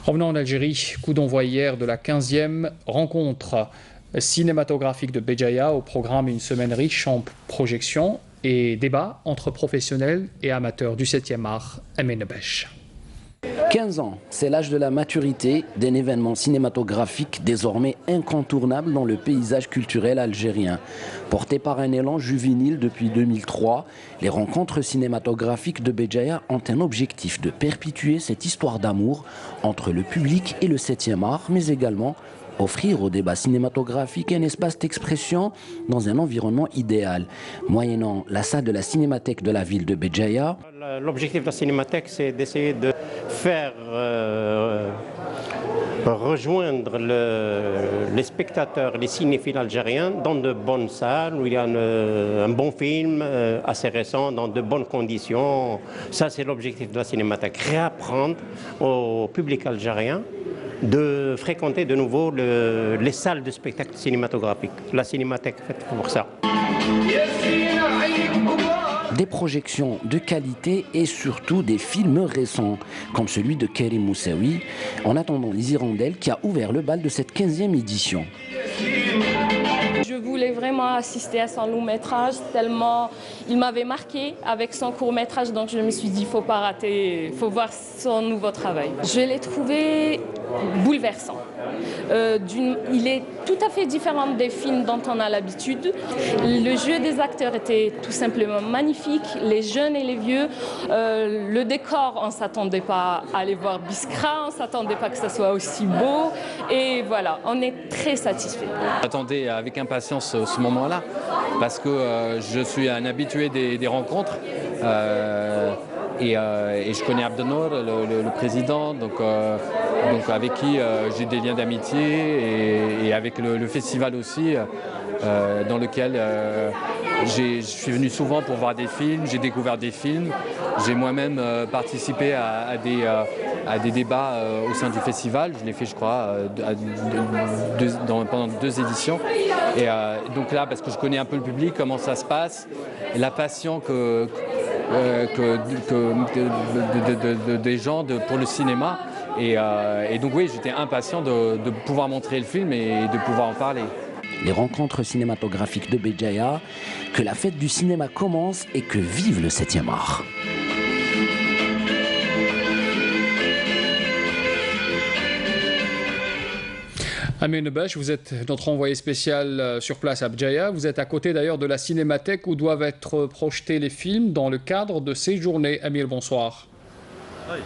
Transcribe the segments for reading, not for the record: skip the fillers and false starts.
Revenons en Algérie, coup d'envoi hier de la 15e rencontre cinématographique de Béjaïa, au programme une semaine riche en projections et débats entre professionnels et amateurs du 7e art, Amine Besh. 15 ans, c'est l'âge de la maturité d'un événement cinématographique désormais incontournable dans le paysage culturel algérien. Porté par un élan juvénile depuis 2003, les rencontres cinématographiques de Béjaïa ont un objectif de perpétuer cette histoire d'amour entre le public et le 7e art, mais également offrir au débat cinématographique un espace d'expression dans un environnement idéal. Moyennant la salle de la cinémathèque de la ville de Béjaïa. L'objectif de la cinémathèque, c'est d'essayer de faire rejoindre les spectateurs, les cinéphiles algériens dans de bonnes salles où il y a un bon film assez récent, dans de bonnes conditions. Ça, c'est l'objectif de la cinémathèque. Réapprendre au public algérien de fréquenter de nouveau les salles de spectacle cinématographique. La cinémathèque est faite pour ça. Des projections de qualité et surtout des films récents, comme celui de Karim Moussaoui, en attendant les Hirondelles qui a ouvert le bal de cette 15e édition. Je voulais vraiment assister à son long métrage, tellement il m'avait marqué avec son court métrage, donc je me suis dit, il ne faut pas rater, il faut voir son nouveau travail. Je l'ai trouvé bouleversant. Il est tout à fait différent des films dont on a l'habitude. Le jeu des acteurs était tout simplement magnifique, les jeunes et les vieux. Le décor, on ne s'attendait pas à aller voir Biskra, on ne s'attendait pas que ça soit aussi beau. Et voilà, on est très satisfait. J'attendais avec impatience ce moment-là, parce que je suis un habitué des rencontres. Et je connais Abdenour, le président, donc avec qui j'ai des liens d'amitié, et avec le festival aussi, dans lequel je suis venu souvent pour voir des films, j'ai découvert des films, j'ai moi-même participé à des débats au sein du festival, je l'ai fait je crois pendant 2 éditions, et donc là parce que je connais un peu le public, comment ça se passe, et la passion des gens pour le cinéma, et donc oui, j'étais impatient de pouvoir montrer le film et de pouvoir en parler. Les rencontres cinématographiques de Béjaïa, que la fête du cinéma commence et que vive le 7e art. Amine Besh, vous êtes notre envoyé spécial sur place à Béjaïa. Vous êtes à côté d'ailleurs de la cinémathèque où doivent être projetés les films dans le cadre de ces journées. Amir, bonsoir. Oui.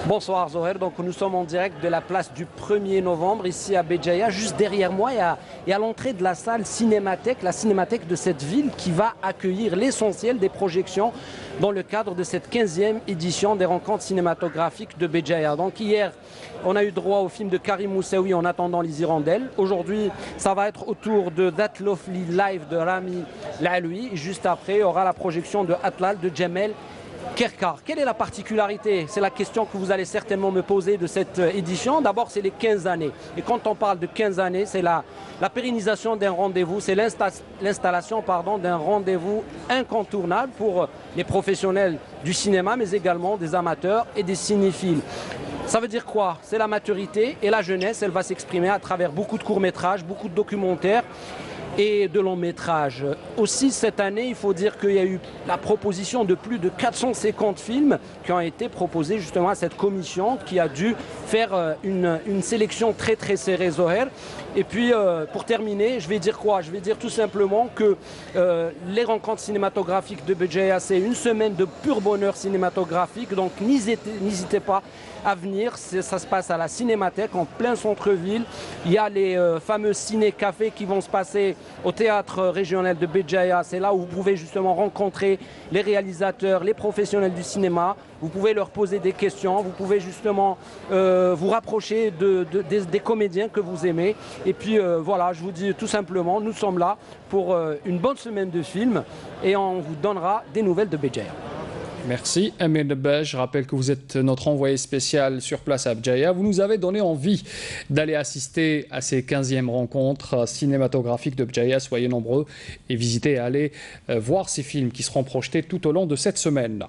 Bonsoir Zoher, donc nous sommes en direct de la place du 1er novembre ici à Béjaïa. Juste derrière moi, il y a l'entrée de la salle cinémathèque, la cinémathèque de cette ville qui va accueillir l'essentiel des projections dans le cadre de cette 15e édition des rencontres cinématographiques de Béjaïa. Donc hier, on a eu droit au film de Karim Moussaoui en attendant les Hirondelles. Aujourd'hui, ça va être autour de That Lovely Life de Rami Laloui. Juste après, il y aura la projection de Atlal de Djamel Kerkar. Quelle est la particularité? C'est la question que vous allez certainement me poser de cette édition. D'abord, c'est les 15 années. Et quand on parle de 15 années, c'est la pérennisation d'un rendez-vous, c'est l'installation d'un rendez-vous incontournable pour les professionnels du cinéma, mais également des amateurs et des cinéphiles. Ça veut dire quoi? C'est la maturité, et la jeunesse, elle va s'exprimer à travers beaucoup de courts-métrages, beaucoup de documentaires et de longs métrages. Aussi cette année, il faut dire qu'il y a eu la proposition de plus de 450 films qui ont été proposés justement à cette commission qui a dû faire une sélection très très serrée, Zoher. Et puis pour terminer, je vais dire quoi? Je vais dire tout simplement que les rencontres cinématographiques de Béjaïa, c'est une semaine de pur bonheur cinématographique, donc n'hésitez pas à venir. Ça se passe à la cinémathèque en plein centre-ville. Il y a les fameux ciné-cafés qui vont se passer au théâtre régional de Béjaïa. C'est là où vous pouvez justement rencontrer les réalisateurs, les professionnels du cinéma. Vous pouvez leur poser des questions, vous pouvez justement vous rapprocher des comédiens que vous aimez. Et puis voilà, je vous dis tout simplement, nous sommes là pour une bonne semaine de films et on vous donnera des nouvelles de Béjaïa. Merci Amine Besh. Je rappelle que vous êtes notre envoyé spécial sur place à Béjaïa. Vous nous avez donné envie d'aller assister à ces 15e rencontres cinématographiques de Béjaïa. Soyez nombreux et visitez et allez voir ces films qui seront projetés tout au long de cette semaine.